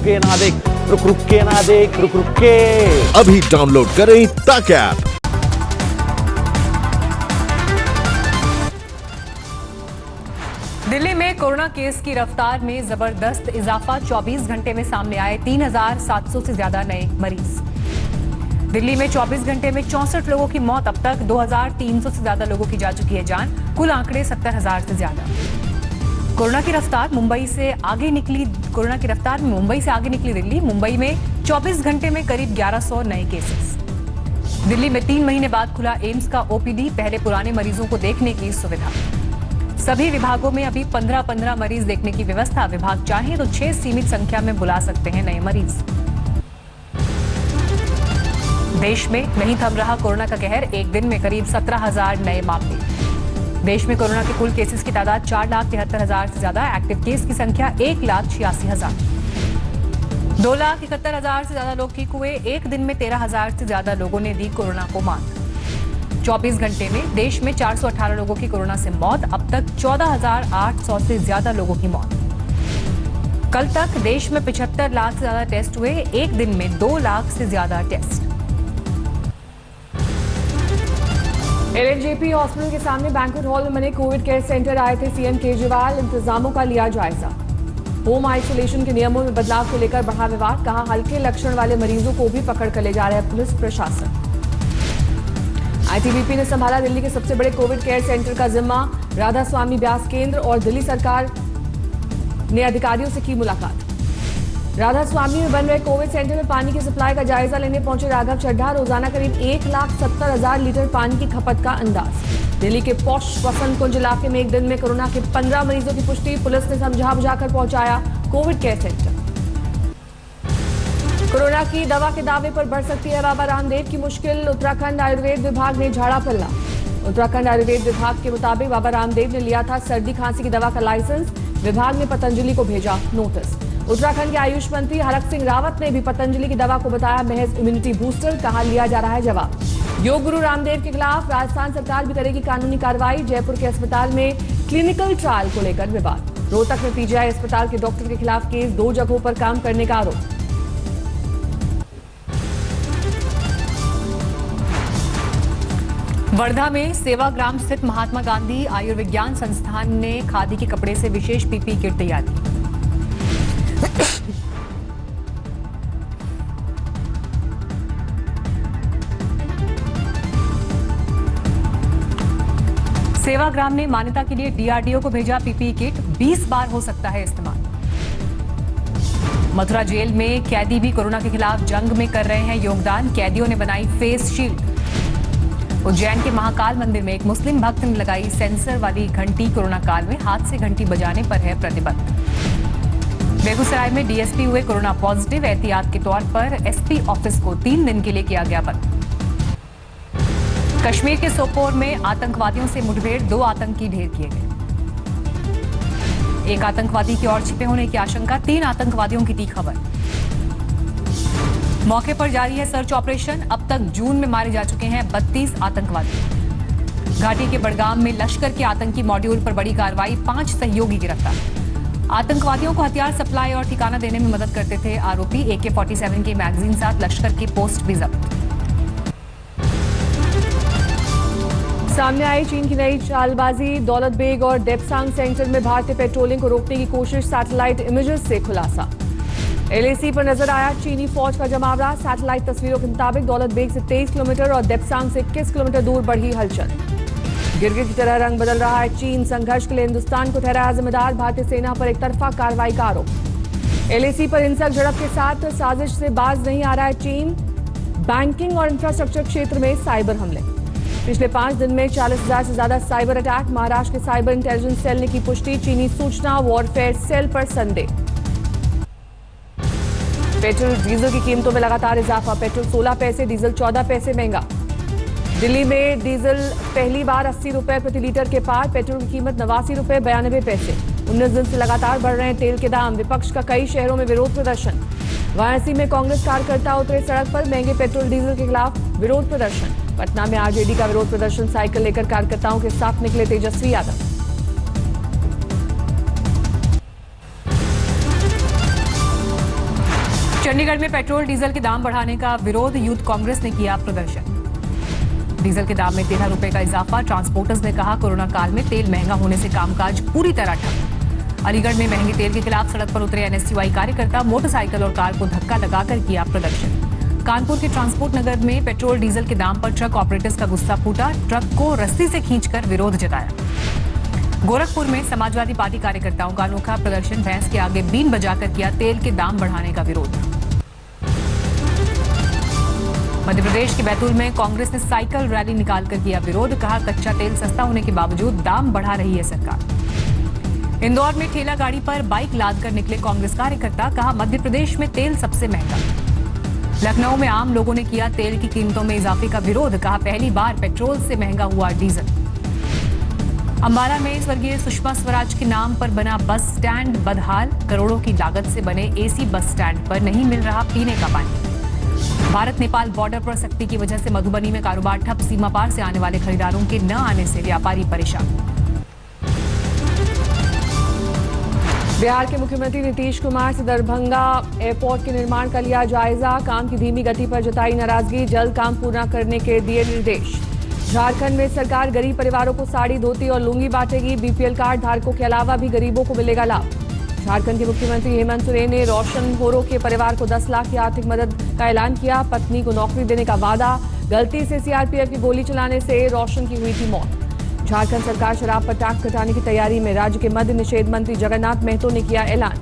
के ना देख, रुक के ना देख, रुक के। अभी डाउनलोड करें तक ऐप। दिल्ली में कोरोना केस की रफ्तार में जबरदस्त इजाफा। 24 घंटे में सामने आए 3,700 से ज्यादा नए मरीज। दिल्ली में 24 घंटे में 64 लोगों की मौत। अब तक 2,300 से ज्यादा लोगों की जा चुकी है जान। कुल आंकड़े 70,000 से ज्यादा। कोरोना की रफ्तार में मुंबई से आगे निकली दिल्ली। मुंबई में 24 घंटे में करीब 1100 नए केसेस। दिल्ली में 3 महीने बाद खुला एम्स का ओपीडी। पहले पुराने मरीजों को देखने की सुविधा। सभी विभागों में अभी 15-15 मरीज देखने की व्यवस्था। विभाग चाहे तो 6 सीमित संख्या में बुला सकते हैं नए मरीज। देश में नहीं थम रहा कोरोना का कहर। एक दिन में करीब 17,000 नए मामले। देश में कोरोना के कुल केसेस की तादाद 4,73,000 से ज्यादा। एक्टिव केस की संख्या 1,86,000। 2,71,000 से ज्यादा लोग ठीक हुए। एक दिन में 13,000 से ज्यादा लोगों ने दी कोरोना को मात। 24 घंटे में देश में 418 लोगों की कोरोना से मौत। अब तक 14,800 से ज्यादा लोगों की मौत। कल तक देश में 75 लाख से ज्यादा टेस्ट हुए। एक दिन में 2 लाख से ज्यादा टेस्ट। एलएनजेपी हॉस्पिटल के सामने बैंक्वेट हॉल में बने कोविड केयर सेंटर आए थे सीएम केजरीवाल। इंतजामों का लिया जायजा। होम आइसोलेशन के नियमों में बदलाव को लेकर बढ़ा विवाद। कहा हल्के लक्षण वाले मरीजों को भी पकड़ कर ले जा रहा है पुलिस प्रशासन। आईटीबीपी ने संभाला दिल्ली के सबसे बड़े कोविड केयर सेंटर का जिम्मा। राधा स्वामी ब्यास केंद्र और दिल्ली सरकार ने अधिकारियों से की मुलाकात। राधा स्वामी में बन रहे कोविड सेंटर में पानी की सप्लाई का जायजा लेने पहुंचे राघव चड्ढा। रोजाना करीब 1,70,000 लीटर पानी की खपत का अंदाज। दिल्ली के पॉश वसंत कुंज इलाके में एक दिन में कोरोना के 15 मरीजों की पुष्टि। पुलिस ने समझा बुझाकर पहुंचाया कोविड केयर सेंटर। कोरोना की दवा के दावे पर बढ़ सकती है बाबा रामदेव की मुश्किल। उत्तराखंड आयुर्वेद विभाग ने झाड़ा पल्ला। उत्तराखंड आयुर्वेद विभाग के मुताबिक बाबा रामदेव ने लिया था सर्दी खांसी की दवा का लाइसेंस। विभाग ने पतंजलि को भेजा नोटिस। उत्तराखंड के आयुष मंत्री हरक सिंह रावत ने भी पतंजलि की दवा को बताया महज इम्यूनिटी बूस्टर। कहा लिया जा रहा है जवाब। योग गुरु रामदेव के खिलाफ राजस्थान सरकार भी करेगी कानूनी कार्रवाई। जयपुर के अस्पताल में क्लिनिकल ट्रायल को लेकर विवाद। रोहतक में पीजीआई अस्पताल के डॉक्टर के खिलाफ केस। 2 जगहों पर काम करने का आरोप। वर्धा में सेवाग्राम स्थित महात्मा गांधी आयुर्विज्ञान संस्थान ने खादी के कपड़े से विशेष पीपी किट तैयार की। सेवाग्राम ने मान्यता के लिए डीआरडीओ को भेजा पीपी किट। 20 बार हो सकता है इस्तेमाल। मथुरा जेल में कैदी भी कोरोना के खिलाफ जंग में कर रहे हैं योगदान। कैदियों ने बनाई फेस शील्ड। उज्जैन के महाकाल मंदिर में एक मुस्लिम भक्त ने लगाई सेंसर वाली घंटी। कोरोना काल में हाथ से घंटी बजाने पर है प्रतिबंध। बेगूसराय में डीएसपी हुए कोरोना पॉजिटिव। एहतियात के तौर पर एसपी ऑफिस को 3 दिन के लिए किया गया बंद। कश्मीर के सोपोर में आतंकवादियों से मुठभेड़। 2 आतंकी ढेर किए गए। एक आतंकवादी की और छिपे होने की आशंका। 3 आतंकवादियों की थी खबर। मौके पर जारी है सर्च ऑपरेशन। अब तक जून में मारे जा चुके हैं 32 आतंकवादी। घाटी के बड़गाम में लश्कर के आतंकी मॉड्यूल पर बड़ी कार्रवाई। 5 सहयोगी गिरफ्तार। आतंकवादियों को हथियार सप्लाई और ठिकाना देने में मदद करते थे आरोपी। AK-47 की मैगजीन साथ लश्कर की पोस्ट भी जब्त। सामने आई चीन की नई चालबाजी। दौलत बेग और डेप्सांग सेंटर में भारतीय पेट्रोलिंग को रोकने की कोशिश। सैटेलाइट इमेजेस से खुलासा। एलएसी पर नजर आया चीनी फौज का जमावड़ा। सैटेलाइट तस्वीरों के मुताबिक दौलत बेग से 23 किलोमीटर और डेप्सांग से 21 किलोमीटर दूर बढ़ी हलचल। गिरगिट की तरह रंग बदल रहा है चीन। संघर्ष के लिए हिंदुस्तान को ठहराया जिम्मेदार। भारतीय सेना पर एकतरफा कार्रवाई का आरोप। एलएसी पर हिंसक झड़प के साथ साजिश से बाज नहीं आ रहा है चीन। बैंकिंग और इंफ्रास्ट्रक्चर क्षेत्र में साइबर हमले। पिछले 5 दिन में 40,000 से ज्यादा साइबर अटैक। महाराष्ट्र के साइबर इंटेलिजेंस सेल ने की पुष्टि। चीनी सूचना वॉरफेयर सेल पर संदेह। पेट्रोल डीजल की कीमतों में लगातार इजाफा। पेट्रोल 16 पैसे, डीजल 14 पैसे महंगा। दिल्ली में डीजल पहली बार 80 रुपए प्रति लीटर के पार। पेट्रोल की कीमत 89 रुपए 92 पैसे। 19 दिन से लगातार बढ़ रहे हैं तेल के दाम। विपक्ष का कई शहरों में विरोध प्रदर्शन। वाराणसी में कांग्रेस कार्यकर्ता उतरे सड़क पर। महंगे पेट्रोल डीजल के खिलाफ विरोध प्रदर्शन। पटना में आरजेडी का विरोध प्रदर्शन। साइकिल लेकर कार्यकर्ताओं के साथ निकले तेजस्वी यादव। चंडीगढ़ में पेट्रोल डीजल के दाम बढ़ाने का विरोध, यूथ कांग्रेस ने किया प्रदर्शन। डीजल के दाम में 13 रुपए का इजाफा, ट्रांसपोर्टर्स ने कहा कोरोना काल में तेल महंगा होने से कामकाज पूरी तरह ठप। अलीगढ़ में महंगे तेल के खिलाफ सड़क पर उतरे एनएसयूआई कार्यकर्ता, मोटरसाइकिल और कार को धक्का लगाकर किया प्रदर्शन। कानपुर के ट्रांसपोर्ट नगर में पेट्रोल डीजल के दाम पर ट्रक ऑपरेटर्स का गुस्सा फूटा, ट्रक को रस्सी से खींचकर विरोध जताया। गोरखपुर में समाजवादी पार्टी कार्यकर्ताओं का अनोखा प्रदर्शन, भैंस के आगे बीन बजाकर किया तेल के दाम बढ़ाने का विरोध। मध्य प्रदेश के बैतूल में कांग्रेस ने साइकिल रैली निकालकर किया विरोध, कहा कच्चा तेल सस्ता होने के बावजूद दाम बढ़ा रही है सरकार। इंदौर में ठेला गाड़ी पर बाइक लादकर निकले कांग्रेस कार्यकर्ता, कहा मध्य प्रदेश में तेल सबसे महंगा। लखनऊ में आम लोगों ने किया तेल की कीमतों में इजाफे का विरोध, कहा पहली बार पेट्रोल से महंगा हुआ डीजल। अंबाला में स्वर्गीय सुषमा स्वराज के नाम पर बना बस स्टैंड बदहाल, करोड़ों की लागत से बने एसी बस स्टैंड पर नहीं मिल रहा पीने का पानी। भारत नेपाल बॉर्डर पर सख्ती की वजह से मधुबनी में कारोबार ठप, सीमा पार से आने वाले खरीदारों के न आने से व्यापारी परेशान। बिहार के मुख्यमंत्री नीतीश कुमार से दरभंगा एयरपोर्ट के निर्माण का लिया जायजा, काम की धीमी गति पर जताई नाराजगी, जल्द काम पूरा करने के दिए निर्देश। झारखंड में सरकार गरीब परिवारों को साड़ी, धोती और लुंगी बांटेगी, बीपीएल कार्ड धारकों के अलावा भी गरीबों को मिलेगा लाभ। झारखंड के मुख्यमंत्री हेमंत सोरेन ने रोशन होरो के परिवार को 10 लाख की आर्थिक मदद का ऐलान किया, पत्नी को नौकरी देने का वादा, गलती से सीआरपीएफ की गोली चलाने से रोशन की हुई थी मौत। झारखंड सरकार शराब पर टैक्स घटाने की तैयारी में, राज्य के मद्य निषेध मंत्री जगन्नाथ महतो ने किया ऐलान।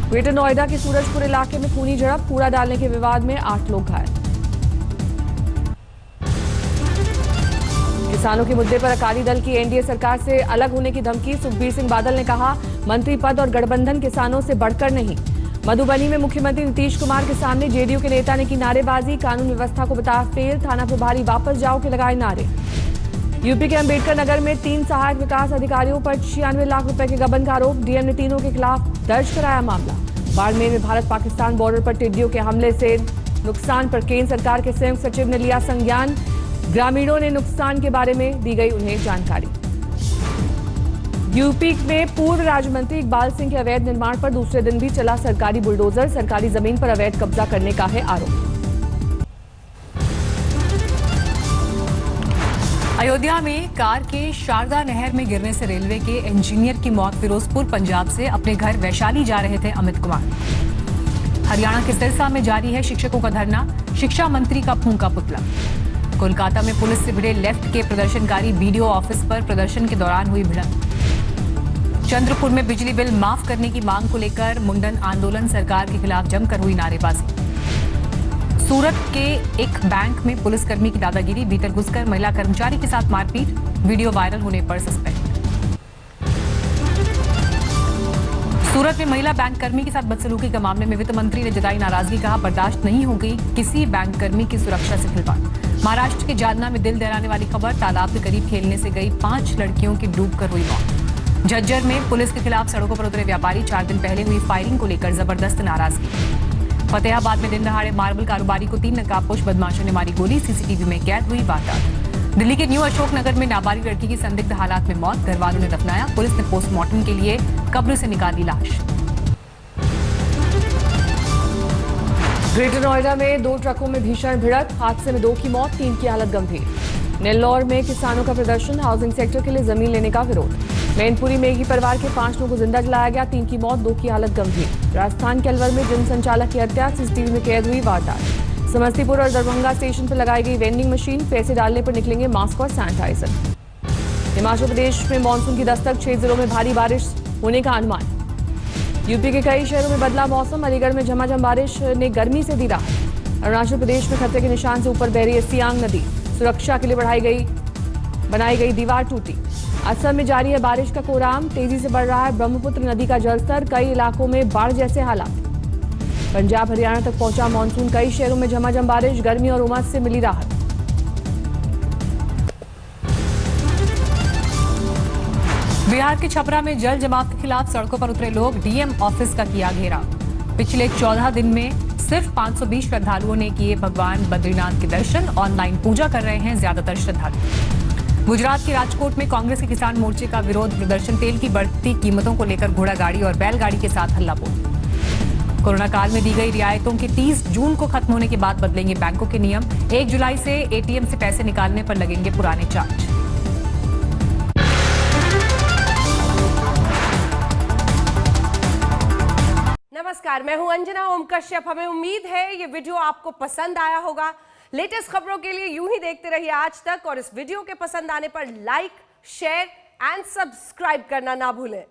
ग्रेटर नोएडा के सूरजपुर इलाके में खूनी झड़प, कूड़ा डालने के विवाद में 8 लोग घायल। किसानों के मुद्दे पर अकाली दल की एनडीए सरकार से अलग होने की धमकी, सुखबीर सिंह बादल ने कहा मंत्री पद और गठबंधन किसानों से बढ़कर नहीं। मधुबनी में मुख्यमंत्री नीतीश कुमार के सामने जेडीयू के नेता ने की नारेबाजी, कानून व्यवस्था को बताया फेल, थाना प्रभारी वापस जाओ के लगाए नारे। यूपी के अंबेडकर नगर में 3 सहायक विकास अधिकारियों पर 96 लाख रुपए के गबन का आरोप, डीएम ने तीनों के खिलाफ दर्ज कराया मामला। बाड़मेर में भारत पाकिस्तान बॉर्डर पर टिड्डियों के हमले से नुकसान पर केंद्र सरकार के संयुक्त सचिव ने लिया संज्ञान, ग्रामीणों ने नुकसान के बारे में दी गई उन्हें जानकारी। यूपी में पूर्व राज्य मंत्री इकबाल सिंह के अवैध निर्माण पर दूसरे दिन भी चला सरकारी बुलडोजर, सरकारी जमीन पर अवैध कब्जा करने का है आरोप। अयोध्या में कार के शारदा नहर में गिरने से रेलवे के इंजीनियर की मौत, फिरोजपुर पंजाब से अपने घर वैशाली जा रहे थे अमित कुमार। हरियाणा के सिरसा में जारी है शिक्षकों का धरना, शिक्षा मंत्री का फूंका पुतला। कोलकाता में पुलिस से भिड़े लेफ्ट के प्रदर्शनकारी, बीडीओ ऑफिस पर प्रदर्शन के दौरान हुई भिड़ंत। चंद्रपुर में बिजली बिल माफ करने की मांग को लेकर मुंडन आंदोलन, सरकार के खिलाफ जमकर हुई नारेबाजी। सूरत के एक बैंक में पुलिसकर्मी की दादागिरी, भीतर घुसकर महिला कर्मचारी के साथ मारपीट, वीडियो वायरल होने पर सस्पेंड। सूरत में महिला बैंक कर्मी के साथ बदसलूकी के मामले में वित्त मंत्री ने जताई नाराजगी, कहा बर्दाश्त नहीं होगी किसी बैंक कर्मी की सुरक्षा से खिलवाड़। महाराष्ट्र के जालना में दिल दहलाने वाली खबर, तालाब के करीब खेलने से गई 5 लड़कियों की डूबकर हुई मौत। झज्जर में पुलिस के खिलाफ सड़कों पर उतरे व्यापारी, 4 दिन पहले हुई फायरिंग को लेकर जबरदस्त नाराजगी। फतेहाबाद में दिन दहाड़े मार्बल कारोबारी को 3 नकाबपोश बदमाशों ने मारी गोली, सीसीटीवी में कैद हुई वारदात। दिल्ली के न्यू अशोक नगर में नाबालिग लड़की की संदिग्ध हालात में मौत, घर वालों ने दफनाया, पुलिस ने पोस्टमार्टम के लिए कब्र से निकाली लाश। ग्रेटर नोएडा में 2 ट्रकों में भीषण भिड़ंत, हादसे में 2 की मौत, 3 की हालत गंभीर। नेल्लौर में किसानों का प्रदर्शन, हाउसिंग सेक्टर के लिए जमीन लेने का विरोध। मैनपुरी में एक ही परिवार के 5 लोगों को जिंदा जलाया गया, 3 की मौत, 2 की हालत गंभीर। राजस्थान के अलवर में जिम संचालक की हत्या, सीसीटीवी में कैद हुई वारदात। समस्तीपुर और दरभंगा स्टेशन पर लगाई गई वेंडिंग मशीन, पैसे डालने पर निकलेंगे मास्क और सैनिटाइजर। हिमाचल प्रदेश में मानसून की दस्तक, 6 जिलों में भारी बारिश होने का अनुमान। यूपी के कई शहरों में बदला मौसम, अलीगढ़ में झमाझम बारिश ने गर्मी से दी राहत। अरुणाचल प्रदेश में खतरे के निशान से ऊपर बह रही है सियांग नदी, सुरक्षा के लिए बनाई गई दीवार टूटी। असम में जारी है बारिश का कोहराम, तेजी से बढ़ रहा है ब्रह्मपुत्र नदी का जलस्तर, कई इलाकों में बाढ़ जैसे हालात। पंजाब हरियाणा तक पहुंचा मानसून, कई शहरों में झमाझम बारिश, गर्मी और उमस से मिली राहत। बिहार के छपरा में जल जमाव के खिलाफ सड़कों पर उतरे लोग, डीएम ऑफिस का किया घेराव। पिछले 14 दिन में सिर्फ 520 श्रद्धालुओं ने किए भगवान बद्रीनाथ के दर्शन, ऑनलाइन पूजा कर रहे हैं ज्यादातर श्रद्धालु। गुजरात के राजकोट में कांग्रेस के किसान मोर्चे का विरोध प्रदर्शन, तेल की बढ़ती कीमतों को लेकर घोड़ा गाड़ी और बैलगाड़ी के साथ हल्ला बोल। कोरोना काल में दी गई रियायतों के 30 जून को खत्म होने के बाद बदलेंगे बैंकों के नियम। 1 जुलाई से एटीएम से पैसे निकालने पर लगेंगे पुराने चार्ज। नमस्कार, मैं हूं अंजना ओम कश्यप। हमें उम्मीद है ये वीडियो आपको पसंद आया होगा। लेटेस्ट खबरों के लिए यूं ही देखते रहिए आज तक, और इस वीडियो के पसंद आने पर लाइक, शेयर एंड सब्सक्राइब करना ना भूलें।